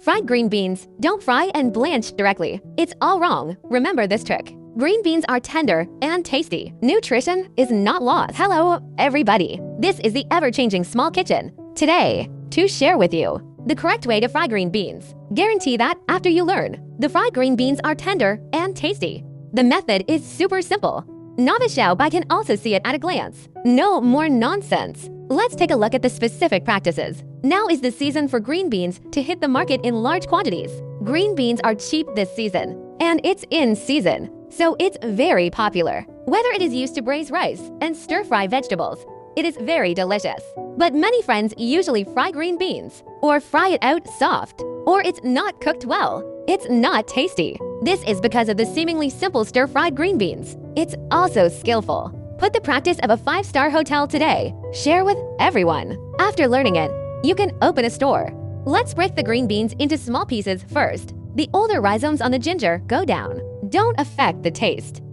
Fried green beans don't fry and blanch directly. It's all wrong. Remember this trick. Green beans are tender and tasty. Nutrition is not lost. Hello, everybody. This is the ever-changing Small Kitchen. Today, to share with you the correct way to fry green beans. Guarantee that after you learn, the fried green beans are tender and tasty. The method is super simple. Novice Xiao can also see it at a glance. No more nonsense. Let's take a look at the specific practices. Now is the season for green beans to hit the market in large quantities. Green beans are cheap this season, and it's in season, so it's very popular. Whether it is used to braise rice and stir-fry vegetables, it is very delicious. But many friends usually fry green beans, or fry it out soft, or it's not cooked well. It's not tasty. This is because of the seemingly simple stir-fried green beans. It's also skillful. Put the practice of a 5-star hotel today. Share with everyone. After learning it, you can open a store. Let's break the green beans into small pieces first. The older rhizomes on the ginger go down. Don't affect the taste.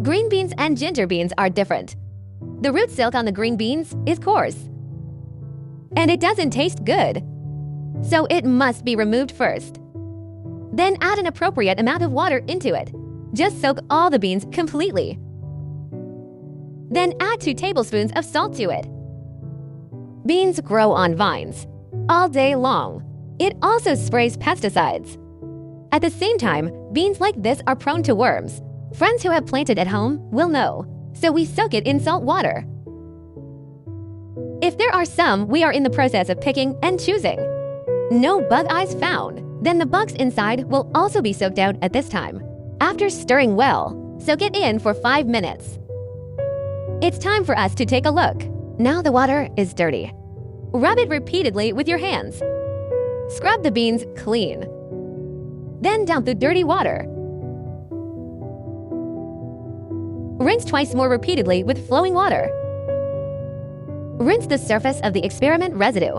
Green beans and ginger beans are different. The root silk on the green beans is coarse, and it doesn't taste good, so it must be removed first. Then add an appropriate amount of water into it. Just soak all the beans completely. Then add 2 tablespoons of salt to it. Beans grow on vines all day long. It also sprays pesticides. At the same time, beans like this are prone to worms. Friends who have planted at home will know, so we soak it in salt water. If there are some we are in the process of picking and choosing, no bug eyes found, then the bugs inside will also be soaked out at this time. After stirring well, soak it in for 5 minutes. It's time for us to take a look. Now the water is dirty. Rub it repeatedly with your hands. Scrub the beans clean. Then dump the dirty water. Rinse twice more repeatedly with flowing water. Rinse the surface of the experiment residue.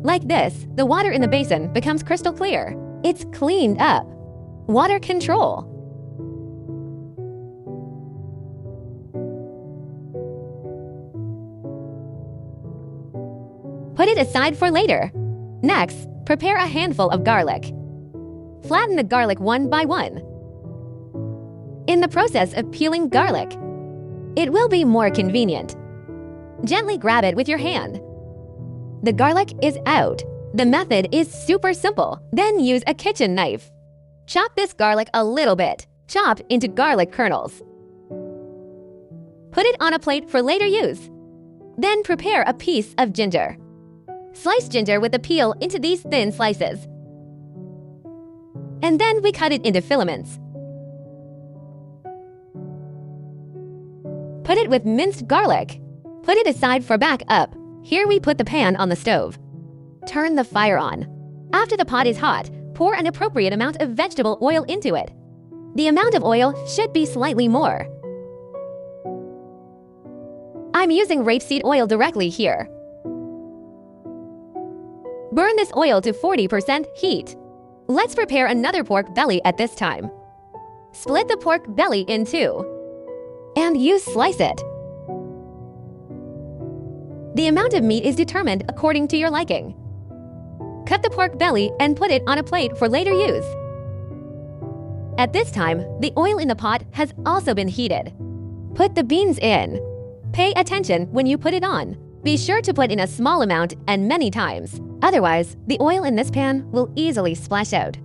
Like this, the water in the basin becomes crystal clear. It's cleaned up. Water control. Put it aside for later. Next, prepare a handful of garlic. Flatten the garlic one by one. In the process of peeling garlic, it will be more convenient. Gently grab it with your hand. The garlic is out. The method is super simple. Then use a kitchen knife. Chop this garlic a little bit. Chop into garlic kernels. Put it on a plate for later use. Then prepare a piece of ginger. Slice ginger with the peel into these thin slices. And then we cut it into filaments. Put it with minced garlic. Put it aside for back up. Here we put the pan on the stove. Turn the fire on. After the pot is hot, pour an appropriate amount of vegetable oil into it. The amount of oil should be slightly more. I'm using rapeseed oil directly here. Burn this oil to 40% heat. Let's prepare another pork belly at this time. Split the pork belly in 2, and you slice it. The amount of meat is determined according to your liking. Cut the pork belly and put it on a plate for later use. At this time, the oil in the pot has also been heated. Put the beans in. Pay attention when you put it on. Be sure to put in a small amount and many times. Otherwise, the oil in this pan will easily splash out.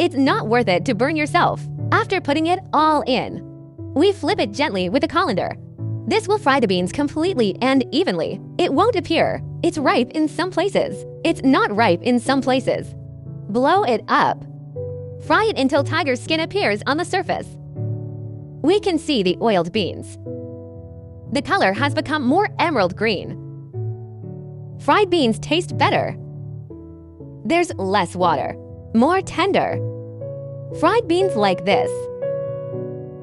It's not worth it to burn yourself. After putting it all in, we flip it gently with a colander. This will fry the beans completely and evenly. It won't appear. It's ripe in some places. It's not ripe in some places. Blow it up. Fry it until tiger skin appears on the surface. We can see the oiled beans. The color has become more emerald green. Fried beans taste better. There's less water, more tender. Fried beans like this.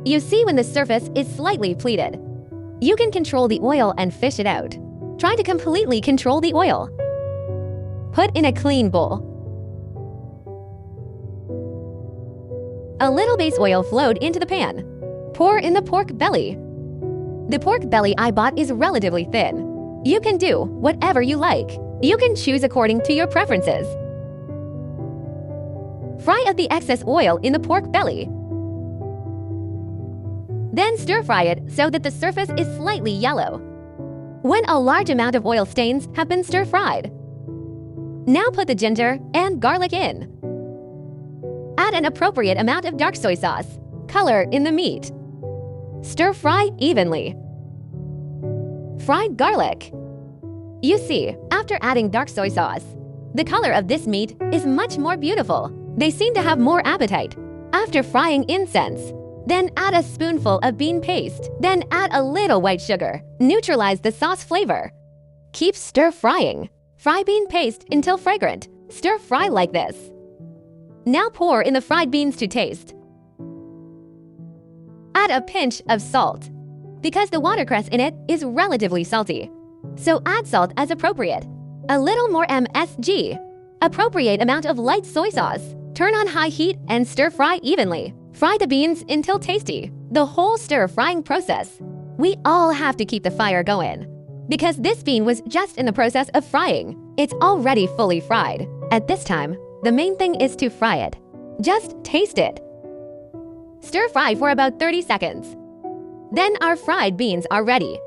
You see when the surface is slightly pleated. You can control the oil and fish it out. Try to completely control the oil. Put in a clean bowl. A little base oil flowed into the pan. Pour in the pork belly. The pork belly I bought is relatively thin. You can do whatever you like. You can choose according to your preferences. Fry out the excess oil in the pork belly. Then stir-fry it so that the surface is slightly yellow. When a large amount of oil stains have been stir-fried, now put the ginger and garlic in. Add an appropriate amount of dark soy sauce. Color in the meat. Stir-fry evenly. Fried garlic. You see, after adding dark soy sauce, the color of this meat is much more beautiful. They seem to have more appetite. After frying incense, then add a spoonful of bean paste. Then add a little white sugar. Neutralize the sauce flavor. Keep stir-frying. Fry bean paste until fragrant. Stir-fry like this. Now pour in the fried beans to taste. Add a pinch of salt, because the watercress in it is relatively salty. So add salt as appropriate. A little more MSG. Appropriate amount of light soy sauce. Turn on high heat and stir-fry evenly. Fry the beans until tasty. The whole stir-frying process. We all have to keep the fire going, because this bean was just in the process of frying. It's already fully fried. At this time, the main thing is to fry it. Just taste it. Stir-fry for about 30 seconds. Then our fried beans are ready.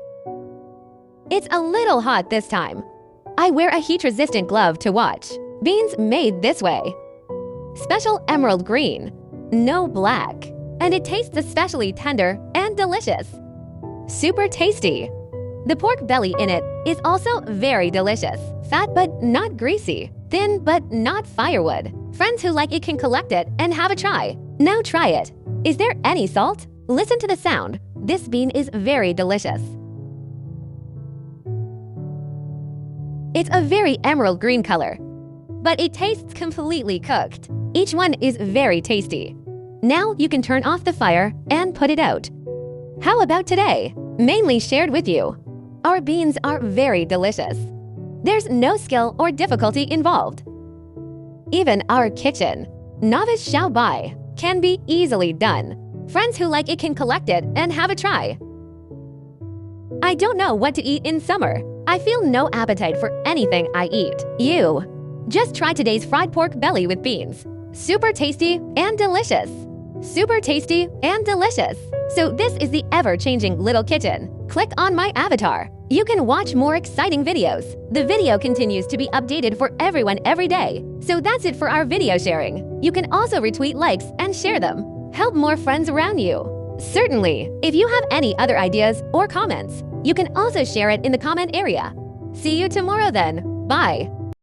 It's a little hot this time. I wear a heat-resistant glove to watch. Beans made this way. Special emerald green, no black. And it tastes especially tender and delicious. Super tasty. The pork belly in it is also very delicious. Fat but not greasy. Thin but not firewood. Friends who like it can collect it and have a try. Now try it. Is there any salt? Listen to the sound. This bean is very delicious. It's a very emerald green color, but it tastes completely cooked. Each one is very tasty. Now you can turn off the fire and put it out. How about today? Mainly shared with you. Our beans are very delicious. There's no skill or difficulty involved. Even our kitchen, novice shall buy, can be easily done. Friends who like it can collect it and have a try. I don't know what to eat in summer. I feel no appetite for anything I eat. You just try today's fried pork belly with beans. Super tasty and delicious. Super tasty and delicious. So this is the ever-changing little kitchen. Click on my avatar. You can watch more exciting videos. The video continues to be updated for everyone every day. So that's it for our video sharing. You can also retweet likes and share them. Help more friends around you. Certainly, if you have any other ideas or comments, you can also share it in the comment area. See you tomorrow then. Bye.